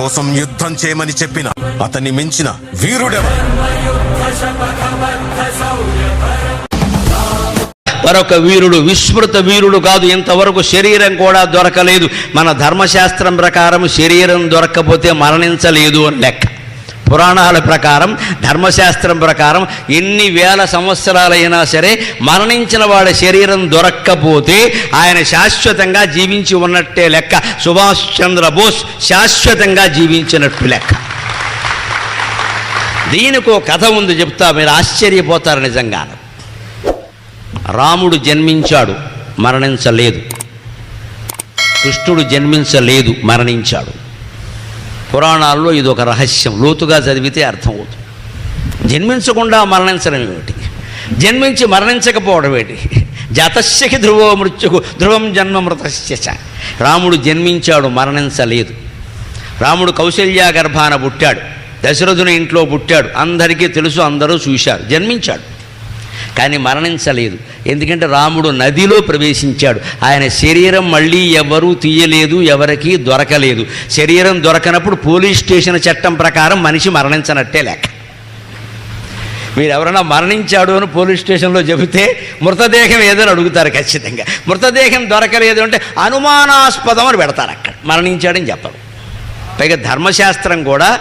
కోసం యుద్ధం చేయమని చెప్పిన అతన్ని మించిన వీరుడెవరు? మరొక వీరుడు విస్మృత వీరుడు కాదు. ఇంతవరకు శరీరం కూడా దొరకలేదు. మన ధర్మశాస్త్రం ప్రకారం శరీరం దొరక్కపోతే మరణించలేదు అని లెక్క. పురాణాల ప్రకారం, ధర్మశాస్త్రం ప్రకారం ఎన్ని వేల సంవత్సరాలైనా సరే మరణించిన వాడి శరీరం దొరక్కపోతే ఆయన శాశ్వతంగా జీవించి ఉన్నట్టే లెక్క. సుభాష్ చంద్రబోస్ శాశ్వతంగా జీవించినట్టు లెక్క. దీనికో కథ ఉంది, చెప్తా, మీరు ఆశ్చర్యపోతారు నిజంగా. రాముడు జన్మించాడు, మరణించలేదు. కృష్ణుడు జన్మించలేదు, మరణించాడు. పురాణాల్లో ఇది ఒక రహస్యం, లోతుగా చదివితే అర్థమవుతుంది. జన్మించకుండా మరణించడం ఏమిటి? జన్మించి మరణించకపోవడం ఏంటి? జాతస్యకి ధ్రువో మృత్యుకు ధ్రువం జన్మ మృతస్య. రాముడు జన్మించాడు, మరణించలేదు. రాముడు కౌశల్యా గర్భాన పుట్టాడు, దశరథుని ఇంట్లో పుట్టాడు, అందరికీ తెలుసు, అందరూ చూశారు. జన్మించాడు కానీ మరణించలేదు. ఎందుకంటే రాముడు నదిలో ప్రవేశించాడు. ఆయన శరీరం మళ్ళీ ఎవరూ తీయలేదు, ఎవరికీ దొరకలేదు. శరీరం దొరకనప్పుడు పోలీస్ స్టేషన్ చట్టం ప్రకారం మనిషి మరణించనట్టే లెక్క. మీరు ఎవరైనా మరణించాడు అని పోలీస్ స్టేషన్లో చెబితే మృతదేహం ఏదని అడుగుతారు ఖచ్చితంగా. మృతదేహం దొరకలేదు అంటే అనుమానాస్పదం అని పెడతారు, అక్కడ మరణించాడని చెప్పరు. పైగా ధర్మశాస్త్రం కూడా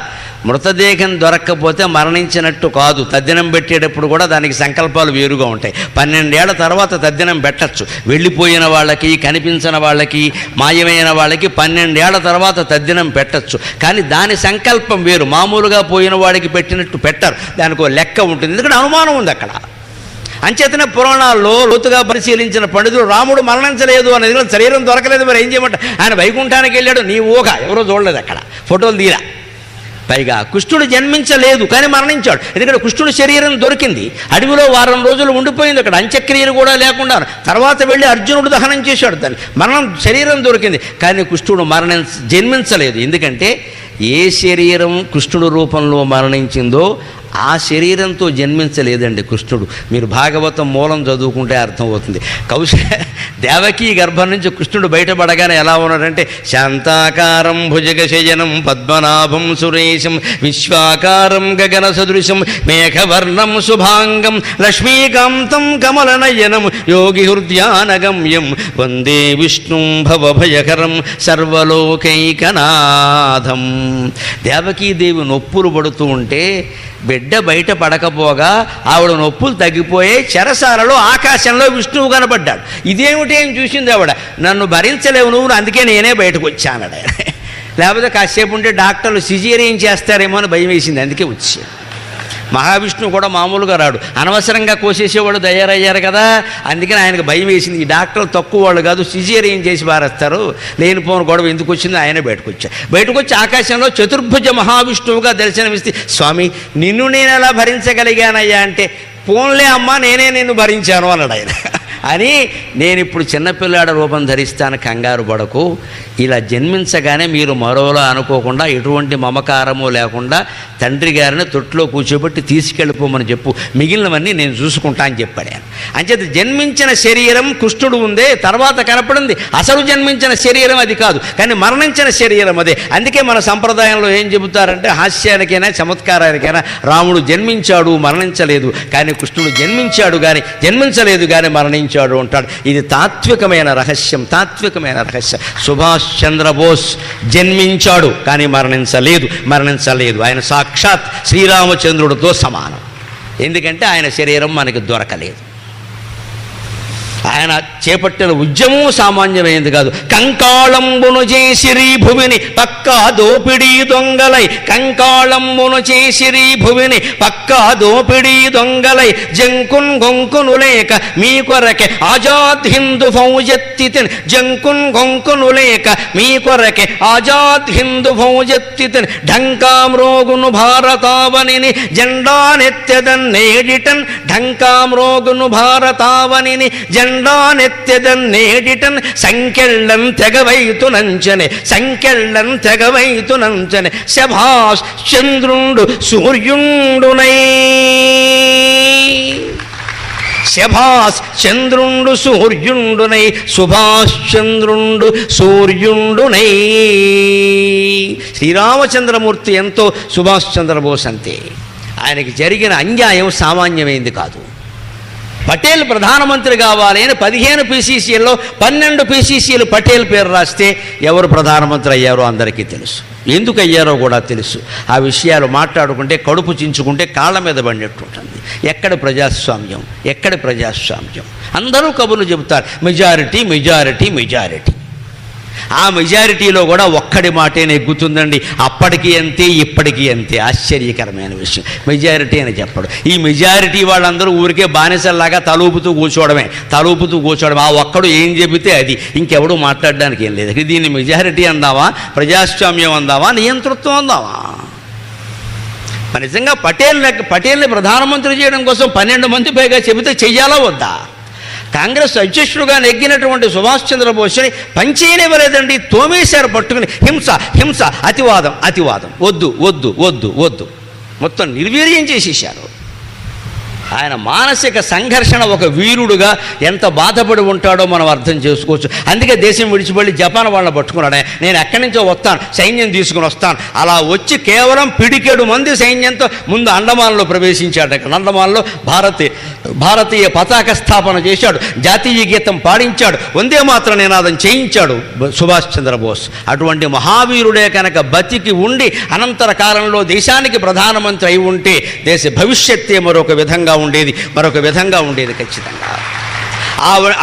మృతదేహం దొరక్కపోతే మరణించినట్టు కాదు. తద్దినం పెట్టేటప్పుడు కూడా దానికి సంకల్పాలు వేరుగా ఉంటాయి. 12 ఏళ్ల తర్వాత తద్దినం పెట్టచ్చు. వెళ్ళిపోయిన వాళ్ళకి, కనిపించిన వాళ్ళకి, మాయమైన వాళ్ళకి 12 ఏళ్ల తర్వాత తద్దినం పెట్టచ్చు. కానీ దాని సంకల్పం వేరు. మామూలుగా పోయిన వాడికి పెట్టినట్టు పెట్టరు, దానికి ఒక లెక్క ఉంటుంది. ఎందుకంటే అనుమానం ఉంది అక్కడ. అంచేతనే పురాణాల్లో లోతుగా పరిశీలించిన పండితులు రాముడు మరణించలేదు అనేది, శరీరం దొరకలేదు, మరి ఏం చేయమంట? ఆయన వైకుంఠానికి వెళ్ళాడు, నీ ఊహ, ఎవరో చూడలేదు అక్కడ, ఫోటోలు తీరా. పైగా కృష్ణుడు జన్మించలేదు కానీ మరణించాడు. ఎందుకంటే కృష్ణుడి శరీరం దొరికింది, అడవిలో వారం రోజులు ఉండిపోయింది, అక్కడ అంత్యక్రియలు కూడా లేకుండా. తర్వాత వెళ్ళి అర్జునుడు దహనం చేశాడు దాన్ని. శరీరం దొరికింది కానీ కృష్ణుడు జన్మించలేదు. ఎందుకంటే ఏ శరీరం కృష్ణుడు రూపంలో మరణించిందో ఆ శరీరంతో జన్మించలేదండి కృష్ణుడు. మీరు భాగవతం మూలం చదువుకుంటే అర్థమవుతుంది. దేవకీ గర్భం నుంచి కృష్ణుడు బయటపడగానే ఎలా ఉన్నాడంటే, శాంతాకారం భుజగశయనం పద్మనాభం సురేశం విశ్వాకారం గగన సదృశం మేఘవర్ణం శుభాంగం లక్ష్మీకాంతం కమలనయనం యోగి హృద్యానగమ్యం వందే విష్ణుం భవభయకరం సర్వలోకైకనాథం. దేవకీదేవి నొప్పులు పడుతూ ఉంటే బిడ్డ బయట పడకపోగా ఆవిడ నొప్పులు తగ్గిపోయే చెరసాలలో ఆకాశంలో విష్ణువు కనబడ్డాడు. ఇదేమిటి ఏం చూసింది ఆవిడ, నన్ను భరించలేవు నువ్వు, అందుకే నేనే బయటకు వచ్చానడ. లేకపోతే కాసేపు ఉంటే డాక్టర్లు సిజేరియన్ చేస్తారేమో అని భయం వేసింది, అందుకే వచ్చాడు. మహావిష్ణువు కూడా మామూలుగా రాడు, అనవసరంగా కోసేసేవాళ్ళు తయారయ్యారు కదా, అందుకని ఆయనకు భయం వేసింది. ఈ డాక్టర్లు తక్కువ వాళ్ళు కాదు, సిజేరియన్ చేసి పారేస్తారు, లేనిపోని గొడవ ఎందుకు వచ్చిందో ఆయనే బయటకు వచ్చాడు. బయటకు వచ్చి ఆకాశంలో చతుర్భుజ మహావిష్ణువుగా దర్శనమిస్తే, స్వామి నిన్ను నేను ఎలా భరించగలిగానయ్యా అంటే, పోన్లే అమ్మా నేనే నిన్ను భరించాను అన్నాడు ఆయన. అని నేను ఇప్పుడు చిన్నపిల్లాడ రూపం ధరిస్తాను, కంగారు పడకు. ఇలా జన్మించగానే మీరు మరోలా అనుకోకుండా, ఎటువంటి మమకారము లేకుండా తండ్రి గారిని తొట్టులో కూర్చోబెట్టి తీసుకెళ్ళిపోమని చెప్పు, మిగిలినవన్నీ నేను చూసుకుంటా అని చెప్పాడు ఆయన. అంచేత జన్మించిన శరీరం కృష్ణుడు ఉందే, తర్వాత కనపడింది అసలు జన్మించిన శరీరం అది కాదు, కానీ మరణించిన శరీరం అదే. అందుకే మన సంప్రదాయంలో ఏం చెబుతారంటే, హాస్యానికైనా చమత్కారానికైనా రాముడు జన్మించాడు మరణించలేదు, కానీ కృష్ణుడు జన్మించాడు కానీ జన్మించలేదు కానీ మరణించాడు అంటాడు. ఇది తాత్వికమైన రహస్యం, తాత్వికమైన రహస్యం. సుభాష్ చంద్రబోస్ జన్మించాడు కానీ మరణించలేదు. ఆయన సాక్షాత్ శ్రీరామచంద్రుడితో సమానం. ఎందుకంటే ఆయన శరీరం మనకి దొరకలేదు. ఆయన చేపట్టిన ఉద్యమం సామాన్యమైనది కాదు. కంకాళంబును చేసిరి భువిని పక్కా దోపిడీ దొంగలై, కంకాళంబును చేసిరి భువిని పక్కా దోపిడీ దొంగలై, జంకున్ గొంకును లేక మీ కొరకే ఆజాద్ హిందూ ఫౌజెత్తితిన్, జంకున్ గొంకును లేక మీ కొరకే ఆజాద్ హిందూ ఫౌజెత్తితిన్, ఢంకామ్రోగును భారతావనిని జెండానెత్తెదన్నేడిటన్, ఢంకామ్రోగును భారతావనిని జెండానెత్తెదన్నేడిటన్, సంకెళ్ళం తెగవైతునంచనే శభాష్ చంద్రుండు సూర్యుండునై. శభాస్ చంద్రుండు సూర్యుండునై, సుభాష్ చంద్రుండు సూర్యుండునై. శ్రీరామచంద్రమూర్తి ఎంతో సుభాష్ చంద్రబోస్ అంతే. ఆయనకి జరిగిన అన్యాయం సామాన్యమైంది కాదు. పటేల్ ప్రధానమంత్రి కావాలి అని 15 PCCల్లో 12 PCCలు పటేల్ పేరు రాస్తే ఎవరు ప్రధానమంత్రి అయ్యారో అందరికీ తెలుసు, ఎందుకు అయ్యారో కూడా తెలుసు. ఆ విషయాలు మాట్లాడుకుంటే కడుపు చించుకుంటే కాళ్ళ మీద పడినట్టుంటుంది. ఎక్కడి ప్రజాస్వామ్యం, ఎక్కడి ప్రజాస్వామ్యం? అందరూ కబుర్లు చెబుతారు, మెజారిటీ మెజారిటీ మెజారిటీ. ఆ మెజారిటీలో కూడా ఒక్కడి మాటే నెగ్గుతుందండి. అప్పటికి అంతే, ఇప్పటికీ అంతే. ఆశ్చర్యకరమైన విషయం. మెజారిటీ అని చెప్పడు. ఈ మెజారిటీ వాళ్ళందరూ ఊరికే బానిసల్లాగా తలూపుతూ కూర్చోవడమే. ఆ ఒక్కడు ఏం చెబితే అది, ఇంకెవడూ మాట్లాడడానికి ఏం లేదు. దీన్ని మెజారిటీ అందావా, ప్రజాస్వామ్యం అందావా, నియంతృత్వం అందావా? నిజంగా పటేల్ని ప్రధానమంత్రి చేయడం కోసం 12 మంది పైగా చెబితే చెయ్యాలా వద్దా? కాంగ్రెస్ అధ్యక్షుడుగా నెగ్గినటువంటి సుభాష్ చంద్రబోస్ని పనిచేయనివ్వలేదండి. తోమేశారు పట్టుకుని. హింస హింస, అతివాదం అతివాదం, వద్దు వద్దు వద్దు వద్దు, మొత్తం నిర్వీర్యం చేసేశారు. ఆయన మానసిక సంఘర్షణ ఒక వీరుడుగా ఎంత బాధపడి ఉంటాడో మనం అర్థం చేసుకోవచ్చు. అందుకే దేశం విడిచిపెళ్ళి జపాన్ వాళ్ళని పట్టుకున్నాడు. నేను ఎక్కడి నుంచో వస్తాను, సైన్యం తీసుకుని వస్తాను. అలా వచ్చి కేవలం పిడికెడు మంది సైన్యంతో ముందు అండమాన్లో ప్రవేశించాడు. అండమాన్లో భారతీయ పతాక స్థాపన చేశాడు, జాతీయ గీతం పాడించాడు, వందే మాత్ర నినాదం చేయించాడు సుభాష్ చంద్రబోస్. అటువంటి మహావీరుడే కనుక బతికి ఉండి అనంతర కాలంలో దేశానికి ప్రధానమంత్రి అయి ఉంటే దేశ భవిష్యత్తే మరొక విధంగా ఉండేది ఖచ్చితంగా.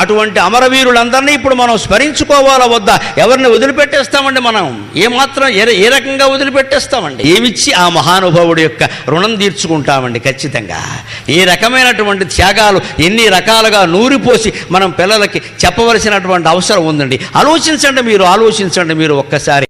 అటువంటి అమరవీరులందరినీ ఇప్పుడు మనం స్మరించుకోవాలా వద్దా? ఎవరిని వదిలిపెట్టేస్తామండి మనం? ఏమాత్రం ఏ రకంగా వదిలిపెట్టేస్తామండి? ఏమిచ్చి ఆ మహానుభావుడి యొక్క రుణం తీర్చుకుంటామండి ఖచ్చితంగా. ఈ రకమైనటువంటి త్యాగాలు ఎన్ని రకాలుగా నూరిపోసి మనం పిల్లలకి చెప్పవలసినటువంటి అవసరం ఉందండి. ఆలోచించండి మీరు ఒక్కసారి.